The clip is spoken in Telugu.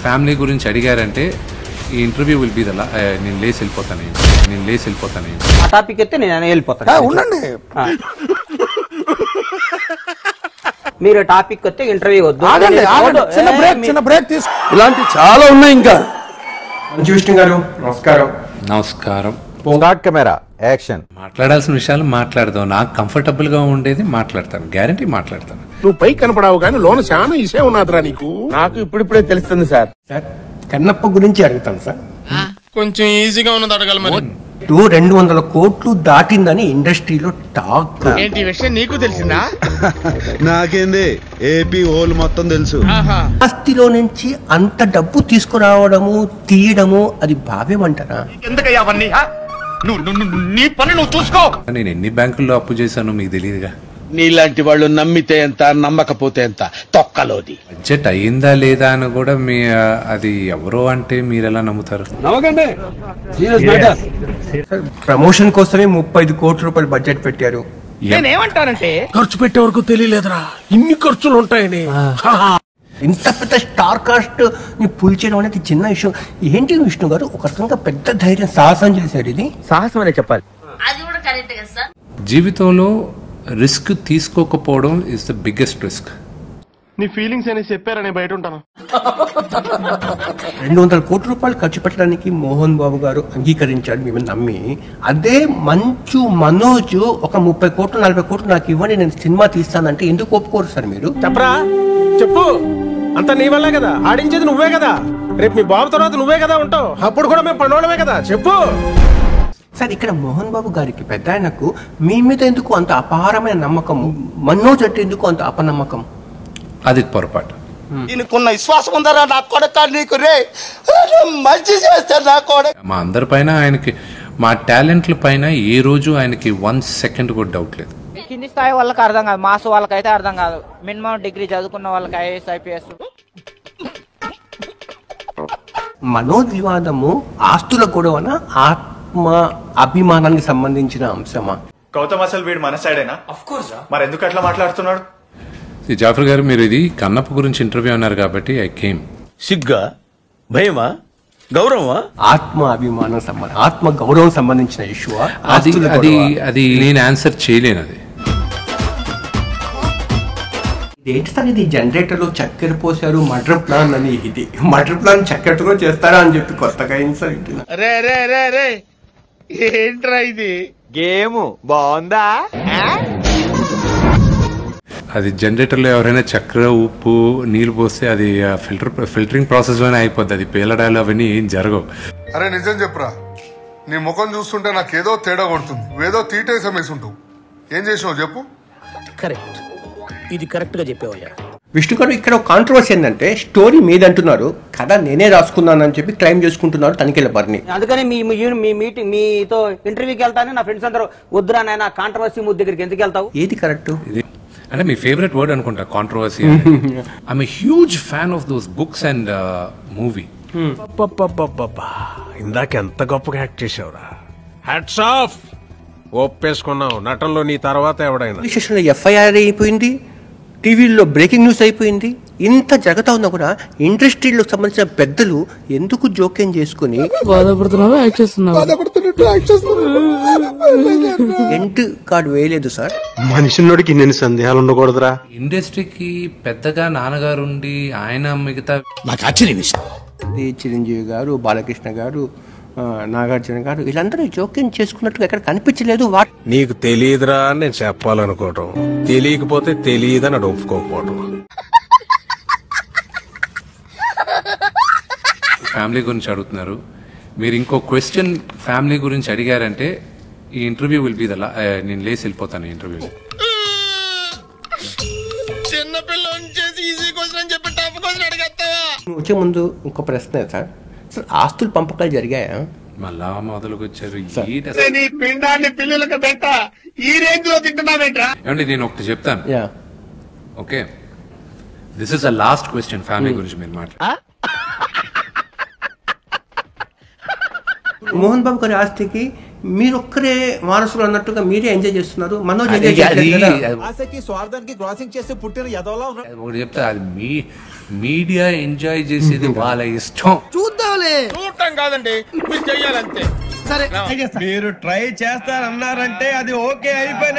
ఫ్యామిలీ గురించి అడిగారంటే ఈ ఇంటర్వ్యూ విల్ బి ద నేను లేచి వెళ్ళిపోతాను ఆ టాపిక్ అయితే నేను వెళ్ళిపోతాను. ఉండండి, మీరు టాపిక్ వస్తే ఇంటర్వ్యూ వద్దు. ఆగండి, చిన్న బ్రేక్ తీసు. ఇలాంటి చాలా ఉన్నాయి ఇంకా. మంచి విష్ణు గారు నమస్కారం. నమస్కారం. Camera action. మాట్లాడాల్సిన విషయాలు మాట్లాడదాం. నాకు కంఫర్టబుల్ గా ఉండేది మాట్లాడతాను, గ్యారంటీ మాట్లాడతాను. నువ్వు పై కనపడావు కానీ లోన చాలా ఇసే ఉన్నదిరా నీకు. నాకు ఇప్పుడిప్పుడే తెలుస్తుంది సార్. కన్నప్ప గురించి అడుగుతాను సార్. కొంచెం ఈజీగా ఉన్నది అడగాలి మరి. 200 కోట్లు దాటిందని ఇండస్ట్రీలో టాక్. ఏంటి విషయం నీకు తెలిసిందా? నాకేంది, ఏపీ హోల్ మొత్తం తెలుసు. ఆస్తిలో నుంచి అంత డబ్బు తీసుకురావడము తీయడము అది భావ్యమంటారా? ఎందుకయ్యా అవన్నీ? నీ పని నువ్వు చూసుకో. నేను ఎన్ని బ్యాంకుల్లో అప్పు చేశానో మీకు తెలియదుగా. నీలాంటి వాళ్ళు నమ్మితే ఎంత, నమ్మకపోతే ఎంత, తొక్కలోది. బడ్జెట్ అయ్యిందా లేదా అని కూడా మీ అది ఎవరో అంటే మీరు ఎలా నమ్ముతారు? ప్రమోషన్ కోసమే 35 కోట్ల రూపాయలు బడ్జెట్ పెట్టారు. నేనేమంటానంటే ఖర్చు పెట్టే వరకు తెలియలేదురా ఇన్ని ఖర్చులు ఉంటాయని. ఇంత పెద్ద స్టార్ కాస్ట్ ని పుల్ చేయడం అనేది చిన్న విషయం ఏంటి విష్ణు గారు? ఒక రకంగా పెద్ద ధైర్యం సాహసం చేశారు. ఇది సాహసం అనే చెప్పాలి. జీవితంలో రిస్క్ తీసుకోకపోవడం ఇస్ ద బిగ్గెస్ట్ రిస్క్. నీ ఫీలింగ్స్ అని చెప్పారని బయట ఉంటాను. 200 కోట్ల రూపాయలు ఖర్చు పెట్టడానికి మోహన్ బాబు గారు అంగీకరించాడు మిమ్మల్ని నమ్మి. అదే మంచు మనోజ్ ఒక 30 కోట్లు 40 కోట్లు నాకు ఇవ్వండి నేను సినిమా తీస్తానంటే ఎందుకు ఒప్పుకోరు సార్ మీరు? చెప్పరా, చెప్పు. అంత నీ వల్లే కదా, ఆడించేది నువ్వే కదా. రేపు మీ బాబు తర్వాత నువ్వే కదా ఉంటావు, అప్పుడు కూడా మేము పండుగలమే కదా. చెప్పు సార్. ఇక్కడ మోహన్ బాబు గారికి పెద్ద ఆయనకు మీ మీద ఎందుకు అంత అపారమైన నమ్మకము? మనోజ్ అంటే ఎందుకు అంత అపనమ్మకం? అది పొరపాటు. దీనికున్న విశ్వాసం ఉందరా నా కొడక నీకు? రే మంచి చేస్తే నా కొడక. మా అందరి పైన ఆయనకి, మా టాలెంట్ల పైన ఏ రోజు ఆయనకి 1 సెకండ్ కూడా డౌట్ లేదు. కింది స్థాయి వాళ్ళకి అర్థం కాదు, మాస్ వాళ్ళకైతే అర్థం కాదు. మినిమం డిగ్రీ చదువుకున్న వాళ్ళకి ఐఏఎస్ ఐపీఎస్. మనోజ్ వివాదము ఆస్తుల గొడవన ఆత్మ అభిమానానికి సంబంధించిన అంశమా? గౌతమ్ అసలు వీడు మన సైడేనా? మరి ఎందుకు అట్లా మాట్లాడుతున్నాడు? జాఫర్ గారు, మీరు ఇది కన్నప్ప గురించి ఇంటర్వ్యూ అన్నారు కాబట్టి ఐ కేమ్. సిగ్గా, భయమా, గౌరవమా? ఆత్మ అభిమానం ఆత్మ గౌరవం సంబంధించిన ఇష్యూ అది అది అది నేను ఆన్సర్ చేయలేను. అది ఏంటి సార్ ఇది? జనరేటర్ లో చక్కెర పోసారు మర్డర్ ప్లాన్ అని. ఇది మర్డర్ ప్లాన్ చక్కెరతో చేస్తారా అని చెప్పి కొత్తగా అయింది సార్. రే రే రే రే ఏంట్రా ఇది? గేమ్ బాగుందా? అది జనరేటర్లో ఎవరైనా చక్కెర ఉప్పు నీళ్ళు పోస్తే అది ఫిల్టరింగ్ ప్రాసెస్ లోనే అయిపోద్ది. అది పేలడాలు అవన్నీ ఏం జరగవు. అరే నిజం చెప్పురా, నీ ముఖం చూస్తుంటే నాకేదో తేడా కొడుతుంది. ఏదో తీటేసం వేసుంటావు. ఏం చేసినావు చెప్పు? కరెక్ట్, ఇది కరెక్ట్ గా చెప్పావయ్యా. విష్ణు గారు, ఇక్కడ ఒక కాంట్రవర్సీ ఏంటంటే స్టోరీ మీదంటున్నారు, కథ నేనే రాసుకున్నానని చెప్పి క్లైమ్ చేసుకుంటున్నారు తనిఖీల బర్ని. అందుకని మీ మీటింగ్ మీతో ఇంటర్వ్యూకి వెళ్తాను నా ఫ్రెండ్స్ అందరూ వద్దురా నాయన కాంట్రవర్సీ ముద్దు దగ్గరికి ఎందుకు వెళ్తావు? ఏది కరెక్ట్? అంటే మీ ఫేవరెట్ వర్డ్ అనుకుంటా controversy. I'm a huge fan of those books and movie. ఇందాక ఎంత గొప్పగా యాక్ట్ చేసావురా. Hats off. ఒప్పేసుకున్నావు నటనలో నీ తర్వాత ఎవడైనా. పోలీస్ స్టేషన్లో ఎఫ్ఐఆర్ అయిపోయింది, టీవీల్లో బ్రేకింగ్ న్యూస్ అయిపోయింది. ఇంత జరుగుతా ఉన్నా కూడా ఇండస్ట్రీలో సంబంధించిన పెద్దలు ఎందుకు జోక్యం చేసుకుని ఎండ్ కార్డు వేయలేదు సార్? మనిషినోడికి నేను సందేహాలు ఉండకూడదురా. ఇండస్ట్రీకి పెద్దగా నాన్నగారు ఉండి ఆయన మిగతా చిరంజీవి గారు, బాలకృష్ణ గారు, నాగార్జున గారు వీళ్ళందరూ జోక్యం చేసుకున్నట్టుగా ఎక్కడ కనిపించలేదు. నీకు తెలియదురా అని నేను చెప్పాలనుకోవటం, తెలియకపోతే తెలియదని అది ఒప్పుకోకపోవటం. ఫ్యామిలీ గురించి అడుగుతున్నారు మీరు. ఇంకో క్వశ్చన్ ఫ్యామిలీ గురించి అడిగారంటే ఈ ఇంటర్వ్యూ విల్ బి ద నేను లేచి వెళ్ళిపోతాను. ఇంటర్వ్యూలో వచ్చే ముందు ఇంకో ప్రశ్న సార్. సార్ ఆస్తుల పంపకాలు జరిగాయా? మళ్ళా మొదలుకు వచ్చారు. ఏమండి నేను ఒకటి చెప్తాను. Okay, this is the last question family గురించి మీరు మాట్లాడారు. మోహన్ బాబు గారి ఆస్తికి మీరు ఒక్కరే వారసులు అన్నట్టుగా మీరే ఎంజాయ్ చేస్తున్నారు. మనోజ్ అది- ఎంజాయ్ అది- చేయట్లేదు కదా. ఆశకి స్వార్థానికి క్రాసింగ్ చేస్తే పుట్టిన ఎదవలా ఉన్నాడు. అది ఒకటి చెప్తా, అది మీడియా ఎంజాయ్ చేసేది వాళ్ళ ఇష్టం. చూడటం కాదండి, మీరు చెయ్యాలంతే. మీరు ట్రై చేస్తారన్నారంటే అది ఓకే అయిపోయిన